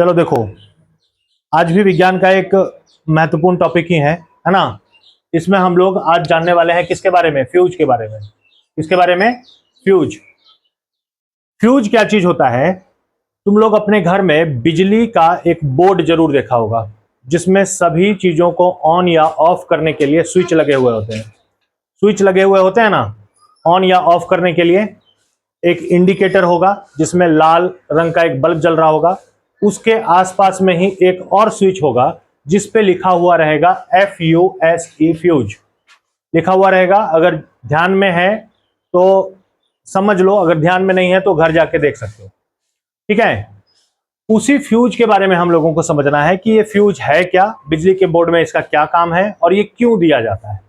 चलो देखो, आज भी विज्ञान का एक महत्वपूर्ण टॉपिक ही है ना। इसमें हम लोग आज जानने वाले हैं किसके बारे में? फ्यूज के बारे में। किसके बारे में? फ्यूज। फ्यूज क्या चीज होता है? तुम लोग अपने घर में बिजली का एक बोर्ड जरूर देखा होगा, जिसमें सभी चीजों को ऑन या ऑफ करने के लिए स्विच लगे हुए होते हैं। स्विच लगे हुए होते हैं ना, ऑन या ऑफ करने के लिए। एक इंडिकेटर होगा जिसमें लाल रंग का एक बल्ब जल रहा होगा, उसके आसपास में ही एक और स्विच होगा जिस पे लिखा हुआ रहेगा FUSE, फ्यूज लिखा हुआ रहेगा। अगर ध्यान में है तो समझ लो, अगर ध्यान में नहीं है तो घर जाके देख सकते हो। ठीक है, उसी फ्यूज के बारे में हम लोगों को समझना है कि ये फ्यूज है क्या, बिजली के बोर्ड में इसका क्या काम है और ये क्यों दिया जाता है।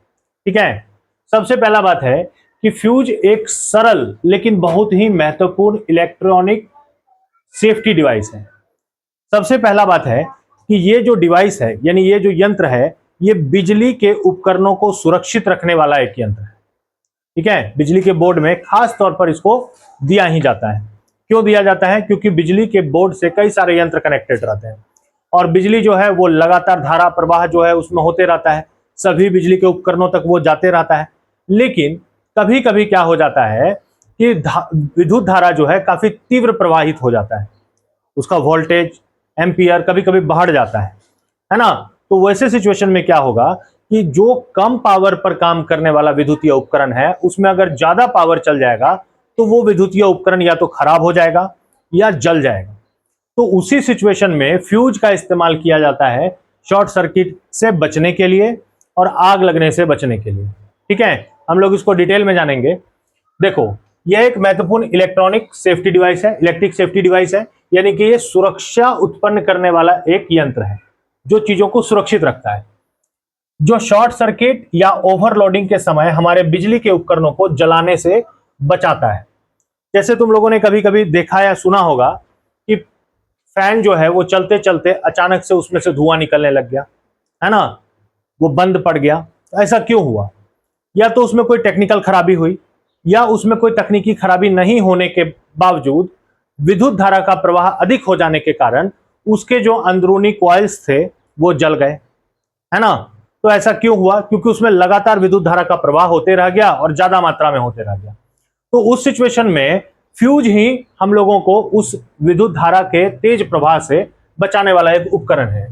ठीक है, सबसे पहला बात है कि फ्यूज एक सरल लेकिन बहुत ही महत्वपूर्ण इलेक्ट्रॉनिक सेफ्टी डिवाइस है। सबसे पहला बात है कि ये जो डिवाइस है, यानी ये जो यंत्र है, ये बिजली के उपकरणों को सुरक्षित रखने वाला एक यंत्र है। ठीक है, बिजली के बोर्ड में खास तौर पर इसको दिया ही जाता है। क्यों दिया जाता है? क्योंकि बिजली के बोर्ड से कई सारे यंत्र कनेक्टेड रहते हैं और बिजली जो है वो लगातार धारा प्रवाह जो है उसमें होते रहता है, सभी बिजली के उपकरणों तक वो जाते रहता है। लेकिन कभी कभी क्या हो जाता है कि विद्युत धारा जो है काफी तीव्र प्रवाहित हो जाता है, उसका वोल्टेज एम्पियर कभी कभी बढ़ जाता है ना। तो वैसे सिचुएशन में क्या होगा कि जो कम पावर पर काम करने वाला विद्युतीय उपकरण है, उसमें अगर ज्यादा पावर चल जाएगा तो वो विद्युतीय उपकरण या तो खराब हो जाएगा या जल जाएगा। तो उसी सिचुएशन में फ्यूज का इस्तेमाल किया जाता है शॉर्ट सर्किट से बचने के लिए और आग लगने से बचने के लिए। ठीक है, हम लोग इसको डिटेल में जानेंगे। देखो, यह एक महत्वपूर्ण इलेक्ट्रॉनिक सेफ्टी डिवाइस है, इलेक्ट्रिक सेफ्टी डिवाइस है, यानी कि यह सुरक्षा उत्पन्न करने वाला एक यंत्र है जो चीजों को सुरक्षित रखता है, जो शॉर्ट सर्किट या ओवरलोडिंग के समय हमारे बिजली के उपकरणों को जलाने से बचाता है। जैसे तुम लोगों ने कभी कभी देखा या सुना होगा कि फैन जो है वो चलते चलते अचानक से उसमें से धुआं निकलने लग गया, है ना, वो बंद पड़ गया। ऐसा क्यों हुआ? या तो उसमें कोई टेक्निकल खराबी हुई, या उसमें कोई तकनीकी खराबी नहीं होने के बावजूद विद्युत धारा का प्रवाह अधिक हो जाने के कारण उसके जो अंदरूनी कॉइल्स थे वो जल गए, है ना। तो ऐसा क्यों हुआ? क्योंकि उसमें लगातार विद्युत धारा का प्रवाह होते रह गया और ज्यादा मात्रा में होते रह गया। तो उस सिचुएशन में फ्यूज ही हम लोगों को उस विद्युत धारा के तेज प्रवाह से बचाने वाला एक उपकरण है।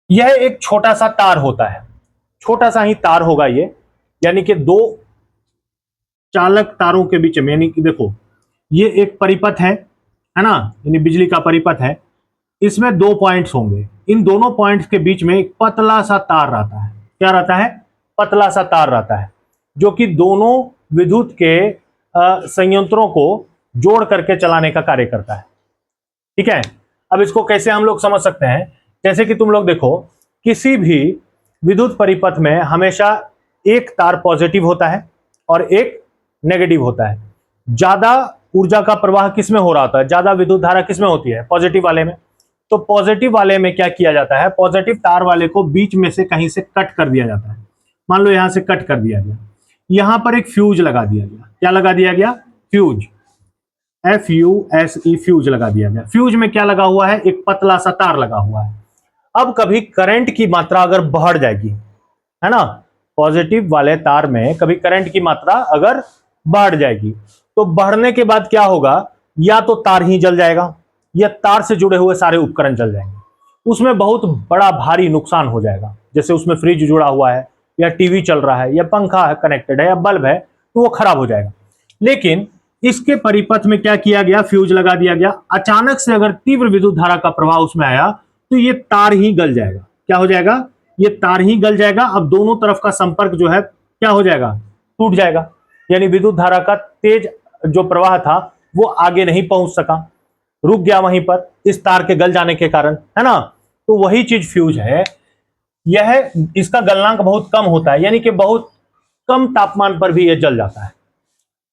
यह एक छोटा सा तार होता है, छोटा सा ही तार होगा ये, यानी कि दो चालक तारों के बीच में, यानी कि देखो ये एक परिपथ है ना, यानी बिजली का परिपथ है, इसमें दो पॉइंट्स होंगे। इन दोनों पॉइंट्स के बीच में एक पतला सा तार रहता है। क्या रहता है? पतला सा तार रहता है, जो कि दोनों विद्युत के संयंत्रों को जोड़ करके चलाने का कार्य करता है। ठीक है, अब इसको कैसे हम लोग समझ सकते हैं? जैसे कि तुम लोग देखो, किसी भी विद्युत परिपथ में हमेशा एक तार पॉजिटिव होता है और एक नेगेटिव होता है। ज्यादा ऊर्जा का प्रवाह किसमें हो रहा होता है? ज्यादा विद्युत धारा किसमें होती है? पॉजिटिव वाले में। तो पॉजिटिव वाले में क्या किया जाता है? पॉजिटिव तार वाले को बीच में से कहीं से कट कर दिया जाता है। मान लो यहां से कट कर दिया गया, यहां पर एक फ्यूज लगा दिया गया। क्या लगा दिया गया? फ्यूज, FUSE, फ्यूज लगा दिया गया। फ्यूज में क्या लगा हुआ है? एक पतला सा तार लगा हुआ है। अब कभी करंट की मात्रा अगर बढ़ जाएगी, है ना, पॉजिटिव वाले तार में कभी करंट की मात्रा अगर बढ़ जाएगी तो बढ़ने के बाद क्या होगा? या तो तार ही जल जाएगा या तार से जुड़े हुए सारे उपकरण जल जाएंगे। उसमें बहुत बड़ा भारी नुकसान हो जाएगा। जैसे उसमें फ्रिज जुड़ा हुआ है या टीवी चल रहा है या पंखा है कनेक्टेड है या बल्ब है, तो वो खराब हो जाएगा। लेकिन इसके परिपथ में क्या किया गया? फ्यूज लगा दिया गया। अचानक से अगर तीव्र विद्युत धारा का प्रवाह उसमें आया तो ये तार ही गल जाएगा। क्या हो जाएगा? ये तार ही गल जाएगा। अब दोनों तरफ का संपर्क जो है क्या हो जाएगा? टूट जाएगा। यानी विद्युत धारा का तेज जो प्रवाह था वो आगे नहीं पहुंच सका, रुक गया वहीं पर इस तार के गल जाने के कारण, है ना। तो वही चीज फ्यूज है। यह, इसका गलनांक बहुत कम होता है, यानी कि बहुत कम तापमान पर भी यह जल जाता है,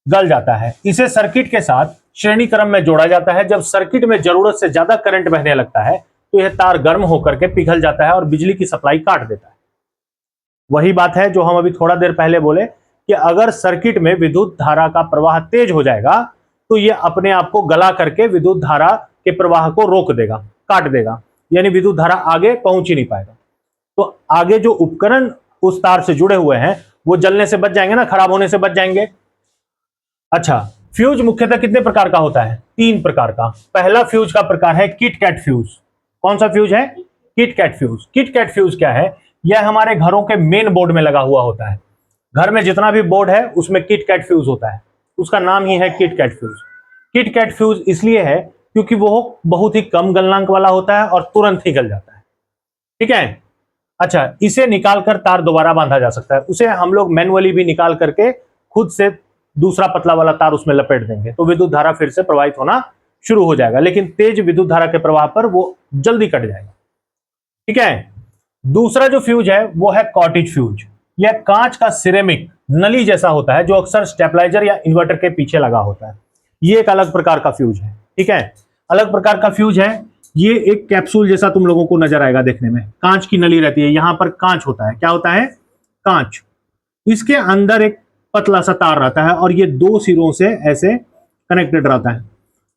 गल जाता है। इसे सर्किट के साथ श्रेणी क्रम में जोड़ा जाता है। जब सर्किट में जरूरत से ज्यादा करंट बहने लगता है तो यह तार गर्म होकर के पिघल जाता है और बिजली की सप्लाई काट देता है। वही बात है जो हम अभी थोड़ा देर पहले बोले कि अगर सर्किट में विद्युत धारा का प्रवाह तेज हो जाएगा तो यह अपने आप को गला करके विद्युत धारा के प्रवाह को रोक देगा, काट देगा, यानी विद्युत धारा आगे पहुंच ही नहीं पाएगा। तो आगे जो उपकरण उस तार से जुड़े हुए हैं वो जलने से बच जाएंगे ना, खराब होने से बच जाएंगे। अच्छा, फ्यूज मुख्यतः कितने प्रकार का होता है? 3 प्रकार का। पहला फ्यूज का प्रकार है किट कैट फ्यूज। कौन सा फ्यूज है? Kit kat fuse. Kit kat fuse क्या है? यह हमारे घरों के मेन बोर्ड में लगा हुआ होता है। घर में जितना भी बोर्ड है उसमें किट कैट फ्यूज होता है, उसका नाम ही है kit kat fuse. Kit kat fuse इसलिए है क्योंकि वो बहुत ही कम गलनांक वाला होता है और तुरंत ही गल जाता है। ठीक है। अच्छा, इसे निकालकर तार दोबारा बांधा जा सकता है। उसे हम लोग मैनुअली भी निकाल करके खुद से दूसरा पतला वाला तार उसमें लपेट देंगे तो विद्युत धारा फिर से प्रवाहित होना शुरू हो जाएगा, लेकिन तेज विद्युत धारा के प्रवाह पर वो जल्दी कट जाएगा। ठीक है। दूसरा जो फ्यूज है वो है कॉटेज फ्यूज। यह कांच का सिरेमिक नली जैसा होता है जो अक्सर स्टेबलाइजर या इन्वर्टर के पीछे लगा होता है। ये एक अलग प्रकार का फ्यूज है। ठीक है, अलग प्रकार का फ्यूज है। ये एक कैप्सूल जैसा तुम लोगों को नजर आएगा देखने में, कांच की नली रहती है, यहां पर कांच होता है। क्या होता है? कांच। इसके अंदर एक पतला सा तार रहता है और ये 2 सिरों से ऐसे कनेक्टेड रहता है।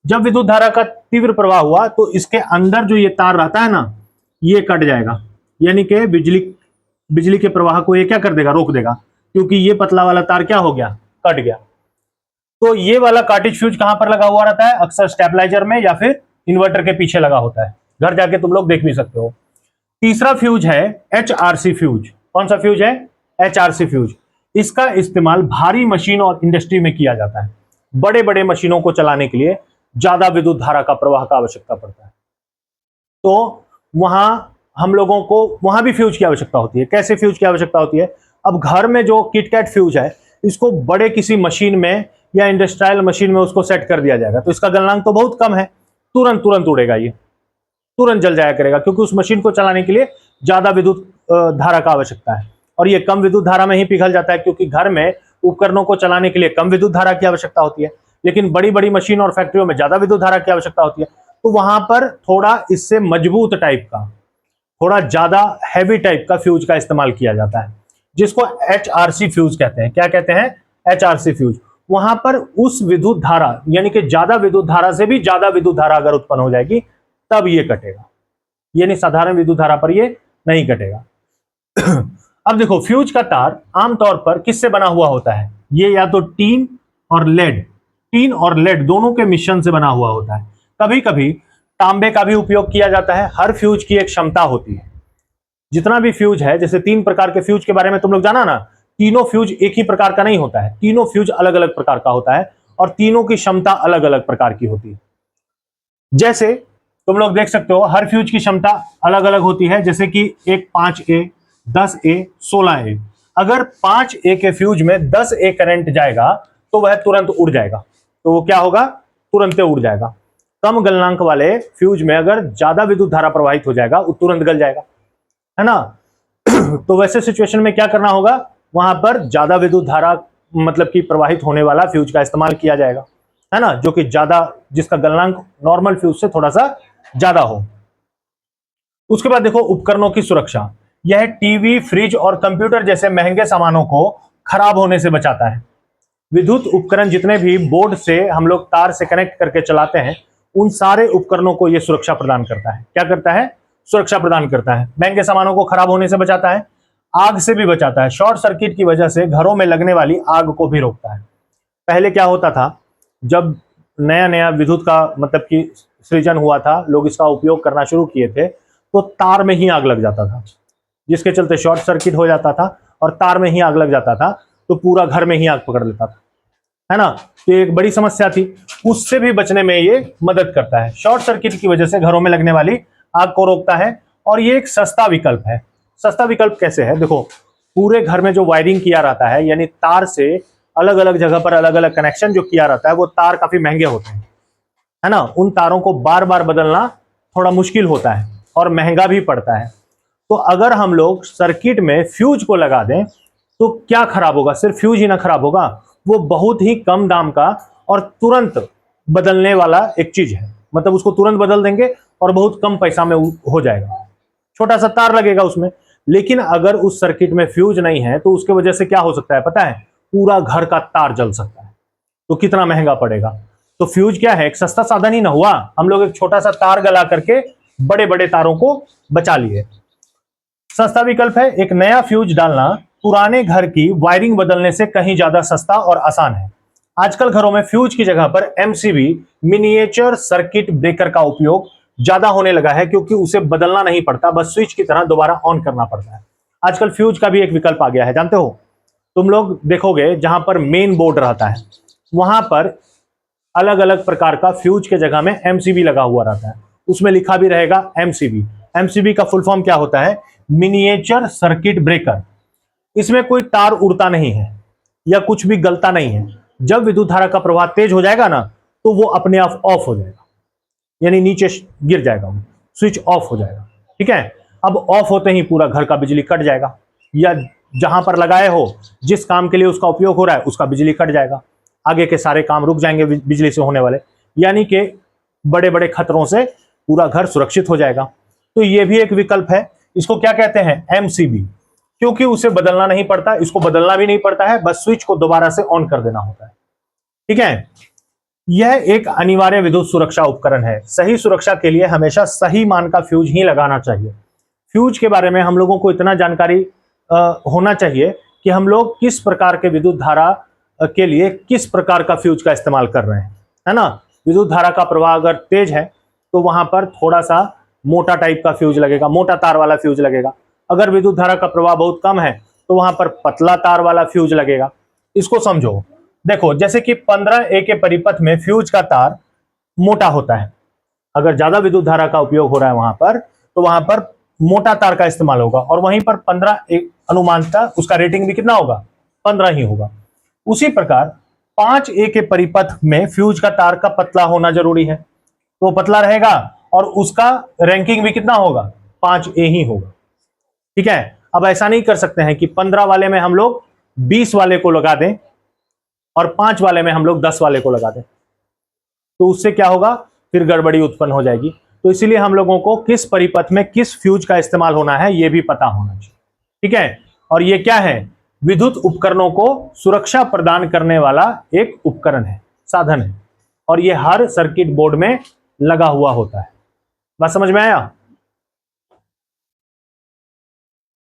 जब विद्युत धारा का तीव्र प्रवाह हुआ तो इसके अंदर जो ये तार रहता है ना, ये कट जाएगा, यानी कि बिजली के प्रवाह को ये क्या कर देगा? रोक देगा, क्योंकि ये पतला वाला तार क्या हो गया? कट गया। तो ये वाला कॉटेज फ्यूज कहां पर लगा हुआ रहता है? अक्सर स्टेबलाइजर में या फिर इन्वर्टर के पीछे लगा होता है। घर जाके तुम लोग देख भी सकते हो। तीसरा फ्यूज है HRC फ्यूज। कौन सा फ्यूज है? HRC fuse. इसका इस्तेमाल भारी मशीन और इंडस्ट्री में किया जाता है। बड़े बड़े मशीनों को चलाने के लिए ज्यादा विद्युत धारा का प्रवाह का आवश्यकता पड़ता है, तो वहां हम लोगों को वहां भी फ्यूज की आवश्यकता होती है। कैसे फ्यूज की आवश्यकता होती है? अब घर में जो किटकैट फ्यूज है इसको बड़े किसी मशीन में या इंडस्ट्रियल मशीन में उसको सेट कर दिया जाएगा तो इसका गलनांक तो बहुत कम है, तुरंत उड़ेगा, ये तुरंत जल जाया करेगा, क्योंकि उस मशीन को चलाने के लिए ज्यादा विद्युत धारा का आवश्यकता है और ये कम विद्युत धारा में ही पिघल जाता है, क्योंकि घर में उपकरणों को चलाने के लिए कम विद्युत धारा की आवश्यकता होती है, लेकिन बड़ी बड़ी मशीन और फैक्ट्रियों में ज्यादा विद्युत धारा की आवश्यकता होती है। तो वहां पर थोड़ा इससे मजबूत टाइप का, थोड़ा ज्यादा हैवी टाइप का फ्यूज का इस्तेमाल किया जाता है, जिसको HRC फ्यूज कहते हैं। क्या कहते हैं? HRC fuse. वहां पर उस विद्युत धारा, यानी कि ज्यादा विद्युत धारा से भी ज्यादा विद्युत धारा अगर उत्पन्न हो जाएगी तब ये कटेगा, यानी साधारण विद्युत धारा पर ये नहीं कटेगा। अब देखो, फ्यूज का तार आमतौर पर किससे बना हुआ होता है? ये या तो टीन और लेड दोनों के मिश्रण से बना हुआ होता है। कभी कभी तांबे का भी उपयोग किया जाता है। हर फ्यूज की एक क्षमता होती है। जितना भी फ्यूज है, जैसे 3 प्रकार के फ्यूज के बारे में तुम लोग जाना ना, तीनों फ्यूज एक ही प्रकार का नहीं होता है, तीनों फ्यूज अलग अलग प्रकार का होता है और तीनों की क्षमता अलग अलग प्रकार की होती है। जैसे तुम लोग देख सकते हो हर फ्यूज की क्षमता अलग अलग होती है, जैसे कि एक 5A, 10A, 16A। अगर 5A के फ्यूज में 10A करंट जाएगा तो वह तुरंत उड़ जाएगा, तो वो क्या होगा? तुरंत उड़ जाएगा। कम गलनांक वाले फ्यूज में अगर ज्यादा विद्युत धारा प्रवाहित हो जाएगा वो तुरंत गल जाएगा, है ना। तो वैसे सिचुएशन में क्या करना होगा? वहां पर ज्यादा विद्युत धारा मतलब कि प्रवाहित होने वाला फ्यूज का इस्तेमाल किया जाएगा, है ना, जो कि ज्यादा, जिसका गलनांक नॉर्मल फ्यूज से थोड़ा सा ज्यादा हो। उसके बाद देखो उपकरणों की सुरक्षा। यह टीवी, फ्रिज और कंप्यूटर जैसे महंगे सामानों को खराब होने से बचाता है। विद्युत उपकरण जितने भी बोर्ड से हम लोग तार से कनेक्ट करके चलाते हैं, उन सारे उपकरणों को यह सुरक्षा प्रदान करता है। क्या करता है? सुरक्षा प्रदान करता है। महंगे सामानों को खराब होने से बचाता है, आग से भी बचाता है। शॉर्ट सर्किट की वजह से घरों में लगने वाली आग को भी रोकता है। पहले क्या होता था, जब नया नया विद्युत का मतलब कि सृजन हुआ था, लोग इसका उपयोग करना शुरू किए थे, तो तार में ही आग लग जाता था, जिसके चलते शॉर्ट सर्किट हो जाता था और तार में ही आग लग जाता था, तो पूरा घर में ही आग पकड़ लेता था, है ना। तो एक बड़ी समस्या थी, उससे भी बचने में ये मदद करता है। शॉर्ट सर्किट की वजह से घरों में लगने वाली आग को रोकता है और ये एक सस्ता विकल्प है। सस्ता विकल्प कैसे है? देखो, पूरे घर में जो वायरिंग किया रहता है, यानी तार से अलग अलग जगह पर अलग अलग कनेक्शन जो किया रहता है, वो तार काफी महंगे होते हैं, है ना। उन तारों को बार बार बदलना थोड़ा मुश्किल होता है और महंगा भी पड़ता है। तो अगर हम लोग सर्किट में फ्यूज को लगा दें तो क्या खराब होगा? सिर्फ फ्यूज ही ना खराब होगा, वो बहुत ही कम दाम का और तुरंत बदलने वाला एक चीज है। मतलब उसको तुरंत बदल देंगे और बहुत कम पैसा में हो जाएगा। छोटा सा तार लगेगा उसमें, लेकिन अगर उस सर्किट में फ्यूज नहीं है तो उसके वजह से क्या हो सकता है पता है? पूरा घर का तार जल सकता है। तो कितना महंगा पड़ेगा। तो फ्यूज क्या है? एक सस्ता साधन ही ना हुआ, हम लोग एक छोटा सा तार गला करके बड़े बड़े तारों को बचा लिए। सस्ता विकल्प है। एक नया फ्यूज डालना पुराने घर की वायरिंग बदलने से कहीं ज्यादा सस्ता और आसान है। आजकल घरों में फ्यूज की जगह पर एमसीबी मिनिएचर सर्किट ब्रेकर का उपयोग ज्यादा होने लगा है, क्योंकि उसे बदलना नहीं पड़ता, बस स्विच की तरह दोबारा ऑन करना पड़ता है। आजकल फ्यूज का भी एक विकल्प आ गया है, जानते हो? तुम लोग देखोगे जहां पर मेन बोर्ड रहता है वहां पर अलग अलग प्रकार का फ्यूज के जगह में एमसीबी लगा हुआ रहता है, उसमें लिखा भी रहेगा एमसीबी। एमसीबी का फुल फॉर्म क्या होता है? Miniature circuit breaker. इसमें कोई तार उड़ता नहीं है या कुछ भी गलता नहीं है। जब विद्युत धारा का प्रवाह तेज हो जाएगा ना, तो वो अपने आप ऑफ हो जाएगा, यानी नीचे गिर जाएगा, स्विच ऑफ हो जाएगा। ठीक है, अब ऑफ होते ही पूरा घर का बिजली कट जाएगा, या जहां पर लगाए हो जिस काम के लिए उसका उपयोग हो रहा है उसका बिजली कट जाएगा, आगे के सारे काम रुक जाएंगे बिजली से होने वाले, यानी कि बड़े बड़े खतरों से पूरा घर सुरक्षित हो जाएगा। तो ये भी एक विकल्प है। इसको क्या कहते हैं? एमसीबी, क्योंकि उसे बदलना नहीं पड़ता, इसको बदलना भी नहीं पड़ता है, बस स्विच को दोबारा से ऑन कर देना होता है। ठीक है, यह एक अनिवार्य विद्युत सुरक्षा उपकरण है। सही सुरक्षा के लिए हमेशा सही मान का फ्यूज ही लगाना चाहिए। फ्यूज के बारे में हम लोगों को इतना जानकारी होना चाहिए कि हम लोग किस प्रकार के विद्युत धारा के लिए किस प्रकार का फ्यूज का इस्तेमाल कर रहे हैं, है ना? विद्युत धारा का प्रवाह अगर तेज है तो वहां पर थोड़ा सा मोटा टाइप का फ्यूज लगेगा, मोटा तार वाला फ्यूज लगेगा। अगर विद्युत धारा का प्रवाह बहुत कम है तो वहां पर पतला तार वाला फ्यूज लगेगा। इसको समझो, देखो जैसे कि 15A के परिपथ में फ्यूज का तार मोटा होता है। अगर ज्यादा विद्युत धारा का उपयोग हो रहा है वहां पर, तो वहां पर मोटा तार का इस्तेमाल होगा, और वहीं पर 15A अनुमानतः उसका रेटिंग भी कितना होगा? 15 ही होगा। उसी प्रकार 5A के परिपथ में फ्यूज का तार का पतला होना जरूरी है, तो पतला रहेगा और उसका रैंकिंग भी कितना होगा? 5A ही होगा। ठीक है, अब ऐसा नहीं कर सकते हैं कि 15 वाले में हम लोग 20 वाले को लगा दें और 5 वाले में हम लोग 10 वाले को लगा दें, तो उससे क्या होगा? फिर गड़बड़ी उत्पन्न हो जाएगी। तो इसीलिए हम लोगों को किस परिपथ में किस फ्यूज का इस्तेमाल होना है ये भी पता होना चाहिए। ठीक है, और ये क्या है? विद्युत उपकरणों को सुरक्षा प्रदान करने वाला एक उपकरण है, साधन है, और ये हर सर्किट बोर्ड में लगा हुआ होता है। बात समझ में आया?